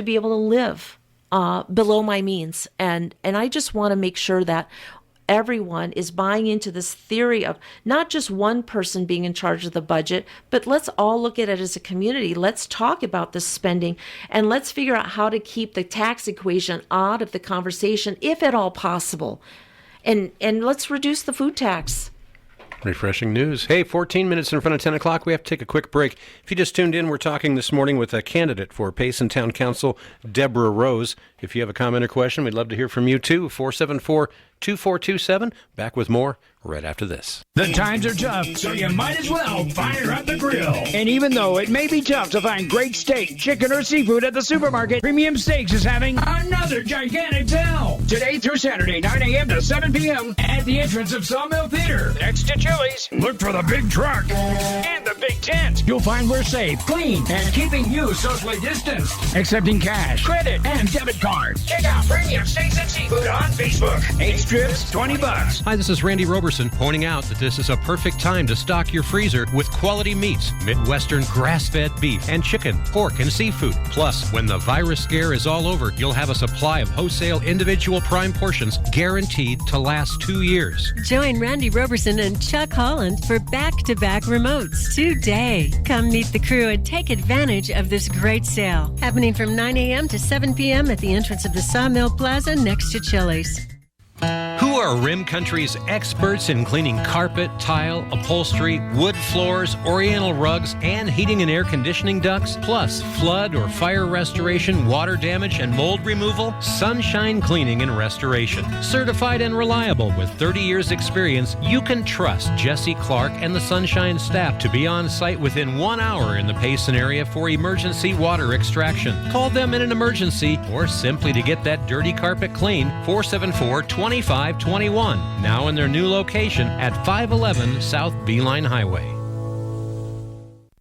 Speaker 2: be able to live below my means, and I just want to make sure that everyone is buying into this theory of not just one person being in charge of the budget, but let's all look at it as a community. Let's talk about the spending, and let's figure out how to keep the tax equation out of the conversation, if at all possible. And let's reduce the food tax.
Speaker 1: Refreshing news. Hey, 14 minutes in front of 10 o'clock. We have to take a quick break. If you just tuned in, we're talking this morning with a candidate for Payson Town Council, Deborah Rose. If you have a comment or question, we'd love to hear from you too. 474-2427. Back with more right after this.
Speaker 12: The times are tough, so you might as well fire up the grill. And even though it may be tough to find great steak, chicken, or seafood at the supermarket, Premium Steaks is having another gigantic sale. Today through Saturday, 9 a.m. to 7 p.m. at the entrance of Sawmill Theater, next to Chili's. Look for the big truck and the big tent. You'll find we're safe, clean, and keeping you socially distanced. Accepting cash, credit, and debit cards. Check out Premium Steaks and Seafood on Facebook. 8 strips, $20.
Speaker 1: Hi, this is Randy Roberson, pointing out that this is a perfect time to stock your freezer with quality meats, Midwestern grass-fed beef and chicken, pork and seafood. Plus, when the virus scare is all over, you'll have a supply of wholesale individual prime portions guaranteed to last 2 years.
Speaker 5: Join Randy Roberson and Chuck Holland for back-to-back remotes today. Come meet the crew and take advantage of this great sale. Happening from 9 a.m. to 7 p.m. at the entrance of the Sawmill Plaza next to Chili's.
Speaker 1: Who are Rim Country's experts in cleaning carpet, tile, upholstery, wood floors, oriental rugs, and heating and air conditioning ducts, plus flood or fire restoration, water damage, and mold removal. Sunshine Cleaning and Restoration. Certified and reliable with 30 years experience, you can trust Jesse Clark and the Sunshine staff to be on site within 1 hour in the Payson area for emergency water extraction. Call them in an emergency or simply to get that dirty carpet clean. 474-2521. Now in their new location at 511 South Beeline Highway.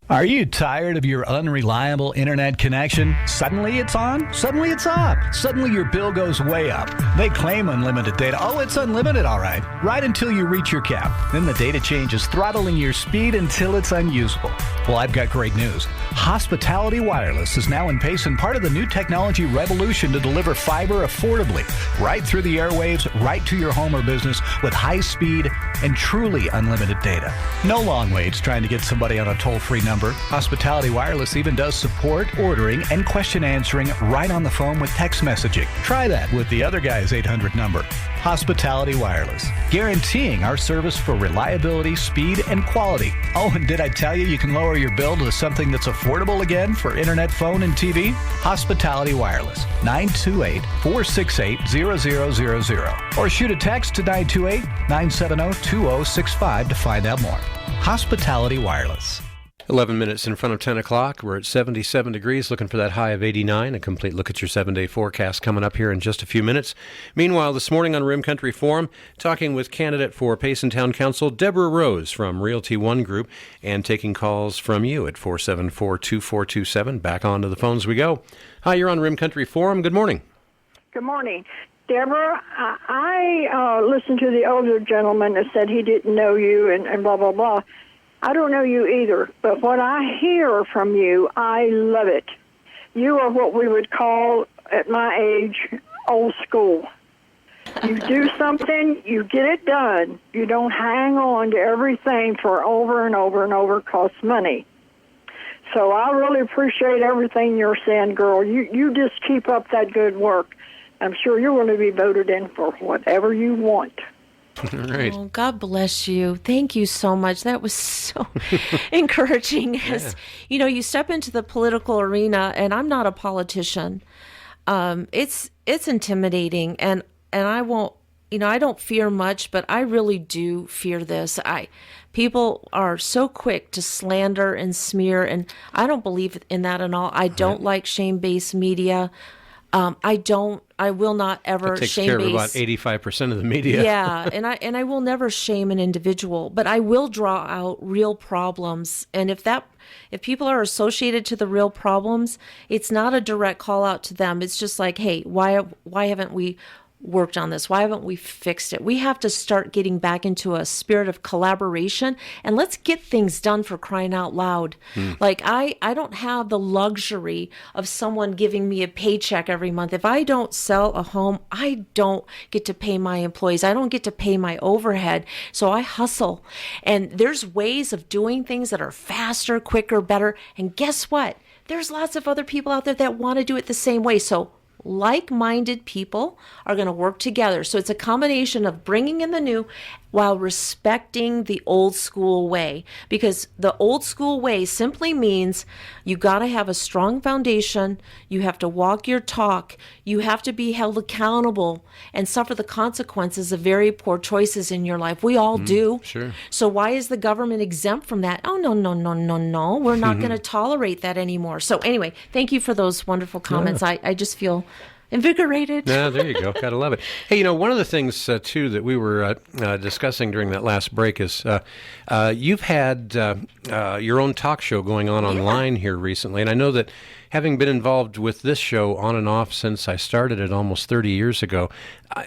Speaker 13: Are you tired of your unreliable internet connection? Suddenly it's on, suddenly it's off. Suddenly your bill goes way up. They claim unlimited data. Oh, it's unlimited, all right. Right until you reach your cap. Then the data changes, throttling your speed until it's unusable. Well, I've got great news. Hospitality Wireless is now in Payson, part of the new technology revolution to deliver fiber affordably, right through the airwaves, right to your home or business with high speed and truly unlimited data. No long waits trying to get somebody on a toll-free number. Hospitality Wireless even does support, ordering, and question answering right on the phone with text messaging. Try that with the other guy's 800 number. Hospitality Wireless, guaranteeing our service for reliability, speed, and quality. Oh, and did I tell you can lower your bill to something that's affordable again for internet, phone, and TV? Hospitality Wireless, 928-468-0000. Or shoot a text to 928-970-2065 to find out more. Hospitality Wireless.
Speaker 1: 11 minutes in front of 10 o'clock. We're at 77 degrees, looking for that high of 89. A complete look at your 7-day forecast coming up here in just a few minutes. Meanwhile, this morning on Rim Country Forum, talking with candidate for Payson Town Council, Deborah Rose from Realty One Group, and taking calls from you at 474-2427. Back onto the phones we go. Hi, you're on Rim Country Forum. Good morning.
Speaker 14: Good morning. Deborah, I listened to the older gentleman that said he didn't know you and blah, blah, blah. I don't know you either, but what I hear from you, I love it. You are what we would call, at my age, old school. You do something, you get it done. You don't hang on to everything for over and over and over. It costs money. So I really appreciate everything you're saying, girl. You just keep up that good work. I'm sure you're going to be voted in for whatever you want.
Speaker 1: Right.
Speaker 2: Oh, God bless you. Thank you so much. That was so encouraging. As you know, you step into the political arena, and I'm not a politician. It's intimidating, and I won't. You know, I don't fear much, but I really do fear this. People are so quick to slander and smear, and I don't believe in that at all. I don't like shame-based media. I will not ever
Speaker 1: takes
Speaker 2: shame
Speaker 1: care
Speaker 2: base.
Speaker 1: of about 85% of the media.
Speaker 2: Yeah, and I will never shame an individual, but I will draw out real problems. And if people are associated to the real problems, it's not a direct call out to them. It's just like, hey, why haven't we worked on this? Why haven't we fixed it? We have to start getting back into a spirit of collaboration, and let's get things done, for crying out loud. Like I don't have the luxury of someone giving me a paycheck every month. If I don't sell a home, I don't get to pay my employees. I don't get to pay my overhead. So I hustle, and there's ways of doing things that are faster, quicker, better. And guess what? There's lots of other people out there that want to do it the same way. So like-minded people are going to work together. So it's a combination of bringing in the new while respecting the old school way, because the old school way simply means you got to have a strong foundation. You have to walk your talk. You have to be held accountable and suffer the consequences of very poor choices in your life. We all do.
Speaker 1: Sure.
Speaker 2: So why is the government exempt from that? Oh, no. We're not going to tolerate that anymore. So anyway, thank you for those wonderful comments.
Speaker 1: Yeah.
Speaker 2: I just feel invigorated.
Speaker 1: Yeah, there you go. Gotta love it. Hey, one of the things, too, that we were discussing during that last break is you've had your own talk show going on online here recently. And I know that having been involved with this show on and off since I started it almost 30 years ago,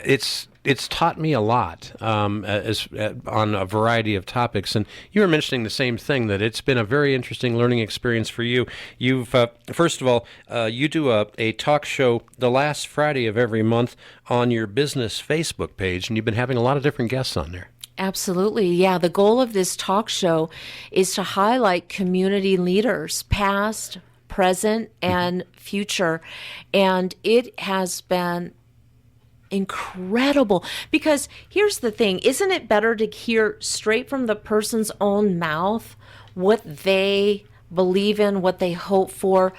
Speaker 1: it's taught me a lot on a variety of topics. And you were mentioning the same thing, that it's been a very interesting learning experience for you. You've, first of all, you do a talk show the last Friday of every month on your business Facebook page, and you've been having a lot of different guests on there.
Speaker 2: Absolutely. Yeah. The goal of this talk show is to highlight community leaders, past, present, and future. And it has been incredible. Because here's the thing, isn't it better to hear straight from the person's own mouth what they believe in, what they hope for,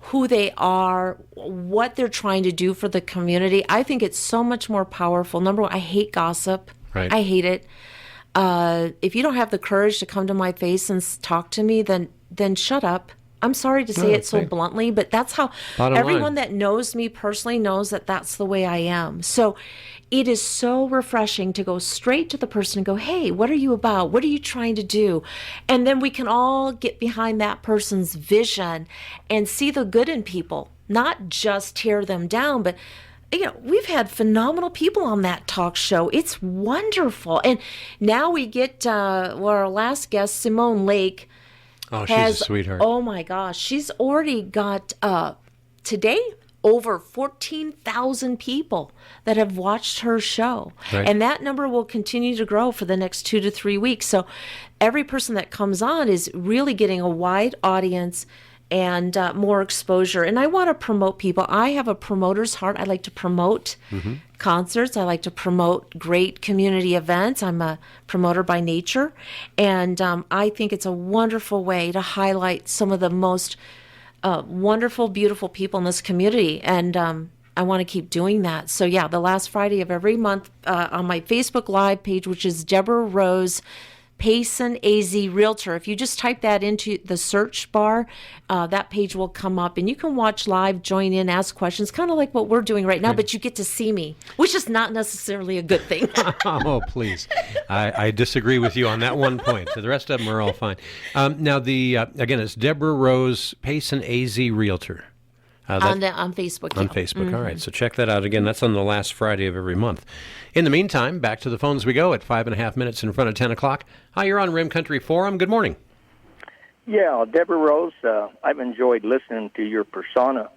Speaker 2: who they are, what they're trying to do for the community? I think it's so much more powerful. Number one, I hate gossip.
Speaker 1: Right.
Speaker 2: I hate it. If you don't have the courage to come to my face and talk to me, then shut up. I'm sorry to say it so bluntly, but that's how everyone that knows me personally knows that that's the way I am. So it is so refreshing to go straight to the person and go, hey, what are you about? What are you trying to do? And then we can all get behind that person's vision and see the good in people, not just tear them down, but we've had phenomenal people on that talk show. It's wonderful. And now we get, our last guest, Simone Lake.
Speaker 1: Oh, she's a sweetheart.
Speaker 2: Oh, my gosh. She's already got, today, over 14,000 people that have watched her show.
Speaker 1: Right.
Speaker 2: And that number will continue to grow for the next 2 to 3 weeks. So every person that comes on is really getting a wide audience and more exposure. And I want to promote people. I have a promoter's heart. I like to promote concerts. I like to promote great community events. I'm a promoter by nature. And I think it's a wonderful way to highlight some of the most wonderful, beautiful people in this community. And I want to keep doing that. So, yeah, the last Friday of every month on my Facebook Live page, which is Deborah Rose Payson AZ Realtor. If you just type that into the search bar, that page will come up, and you can watch live, join in, ask questions, kind of like what we're doing right now, but you get to see me, which is not necessarily a good thing.
Speaker 1: Oh, please. I disagree with you on that one point. The rest of them are all fine. Now, again, it's Deborah Rose Payson AZ Realtor.
Speaker 2: On Facebook.
Speaker 1: On Facebook. All right. So check that out. Again, that's on the last Friday of every month. In the meantime, back to the phones we go at 5.5 minutes in front of 10 o'clock. Hi, you're on Rim Country Forum. Good morning.
Speaker 15: Yeah, Deborah Rose, I've enjoyed listening to your persona,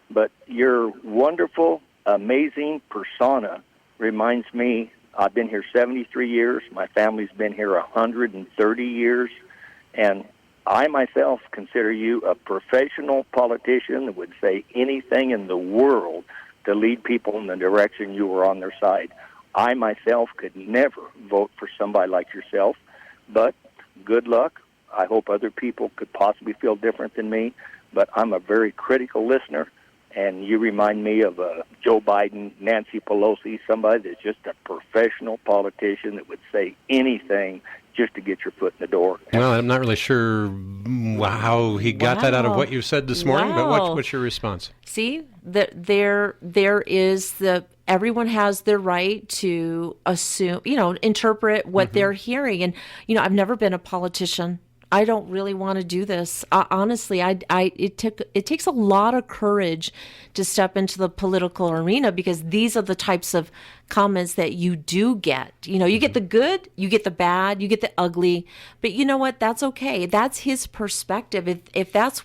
Speaker 15: but your wonderful, amazing persona reminds me, I've been here 73 years. My family's been here 130 years, and I myself consider you a professional politician that would say anything in the world to lead people in the direction you were on their side. I myself could never vote for somebody like yourself, but good luck. I hope other people could possibly feel different than me, but I'm a very critical listener, and you remind me of Joe Biden, Nancy Pelosi, somebody that's just a professional politician that would say anything just to get your foot in the door.
Speaker 1: Well, I'm not really sure how he got that out of what you said this morning, but what's your response?
Speaker 2: See, there is everyone has the right to assume, interpret what they're hearing. And, I've never been a politician. I don't really want to do this. Honestly, it takes a lot of courage to step into the political arena, because these are the types of comments that you do get. You get the good, you get the bad, you get the ugly. But you know what? That's okay. That's his perspective. If that's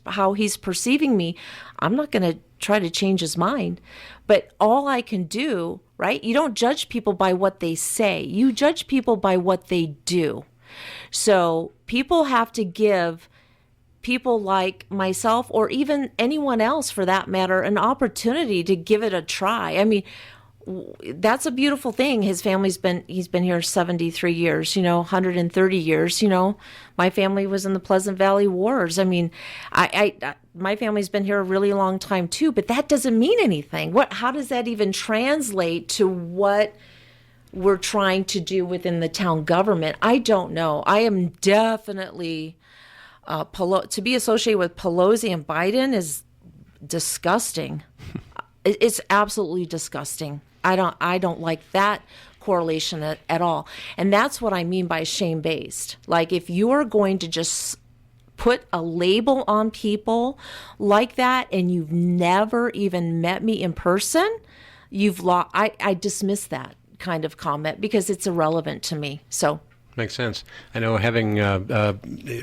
Speaker 2: how he's perceiving me, I'm not going to try to change his mind. But all I can do, right? You don't judge people by what they say. You judge people by what they do. So people have to give people like myself, or even anyone else for that matter, an opportunity to give it a try. I mean, that's a beautiful thing. He's been here 73 years, 130 years, my family was in the Pleasant Valley Wars. I mean, my family's been here a really long time too, but that doesn't mean anything. How does that even translate to what we're trying to do within the town government? I don't know. I am definitely to be associated with Pelosi and Biden is disgusting. It's absolutely disgusting. I don't like that correlation at all. And that's what I mean by shame-based. Like, if you are going to just put a label on people like that and you've never even met me in person, you've lost. I dismiss that kind of comment because it's irrelevant to me. So
Speaker 1: makes sense. I know, having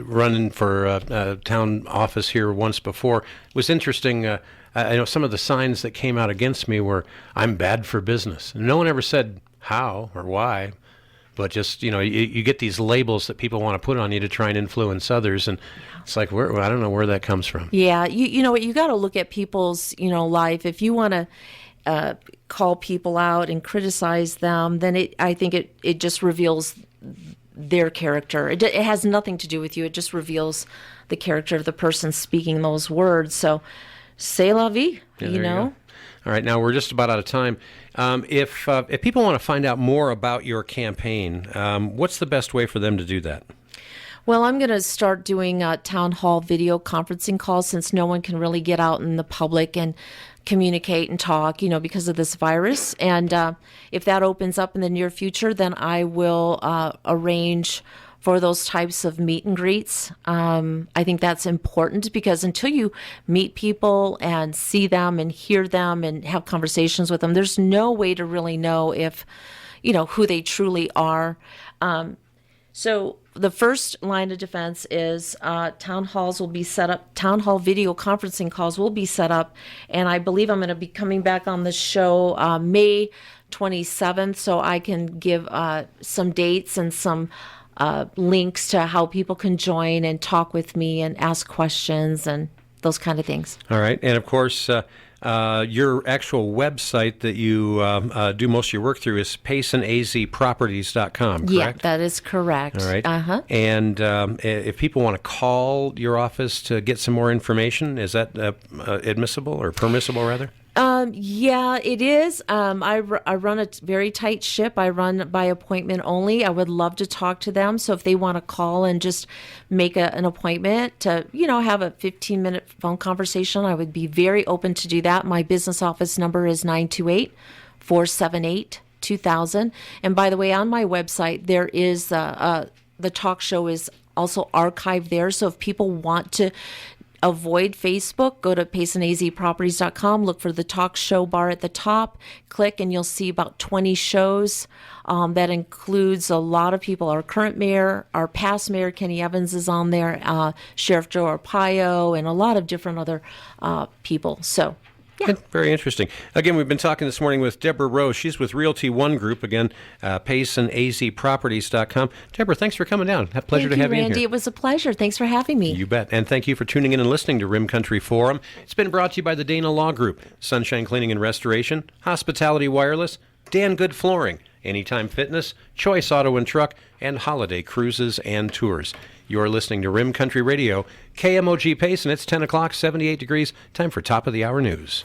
Speaker 1: run for town office here once before, was interesting. I know some of the signs that came out against me were, I'm bad for business. And no one ever said how or why, but just, you get these labels that people want to put on you to try and influence others. And it's like, I don't know where that comes from.
Speaker 2: Yeah. You know what? You got to look at people's, life. If you want to, call people out and criticize them, then I think it just reveals their character. It has nothing to do with you. It just reveals the character of the person speaking those words. So, c'est la vie, you know.
Speaker 1: All right, now we're just about out of time. If people want to find out more about your campaign, what's the best way for them to do that?
Speaker 2: Well, I'm going to start doing town hall video conferencing calls since no one can really get out in the public and communicate and talk, because of this virus. And if that opens up in the near future, then I will arrange for those types of meet and greets. I think that's important because until you meet people and see them and hear them and have conversations with them, there's no way to really know if, who they truly are. So the first line of defense is town halls will be set up. Town hall video conferencing calls will be set up. And I believe I'm going to be coming back on the show May 27th, so I can give some dates and some links to how people can join and talk with me and ask questions and those kind of things.
Speaker 1: All right. And, of course, your actual website that you do most of your work through is PaysonAZProperties.com, correct?
Speaker 2: Yeah, that is correct.
Speaker 1: All right.
Speaker 2: Uh-huh.
Speaker 1: And if people want to call your office to get some more information, is that admissible or permissible, rather?
Speaker 2: Yeah, it is. I run a very tight ship. I run by appointment only. I would love to talk to them. So if they want to call and just make an appointment to, have a 15-minute phone conversation, I would be very open to do that. My business office number is 928-478-2000. And by the way, on my website, there is the talk show is also archived there. So if people want to avoid Facebook, go to PaysonAZProperties.com, look for the talk show bar at the top, click, and you'll see about 20 shows. That includes a lot of people. Our current mayor, our past mayor, Kenny Evans, is on there, Sheriff Joe Arpaio, and a lot of different other people. So, yeah.
Speaker 1: Very interesting. Again, we've been talking this morning with Deborah Rose. She's with Realty One Group. Again, PaysonAZProperties.com. Deborah, thanks for coming down. A pleasure to have you in here.
Speaker 2: Randy. It was a pleasure. Thanks for having me.
Speaker 1: You bet. And thank you for tuning in and listening to Rim Country Forum. It's been brought to you by the Dana Law Group, Sunshine Cleaning and Restoration, Hospitality Wireless, Dan Good Flooring, Anytime Fitness, Choice Auto and Truck, and Holiday Cruises and Tours. You're listening to Rim Country Radio, KMOG Payson. It's 10 o'clock, 78 degrees. Time for top of the hour news.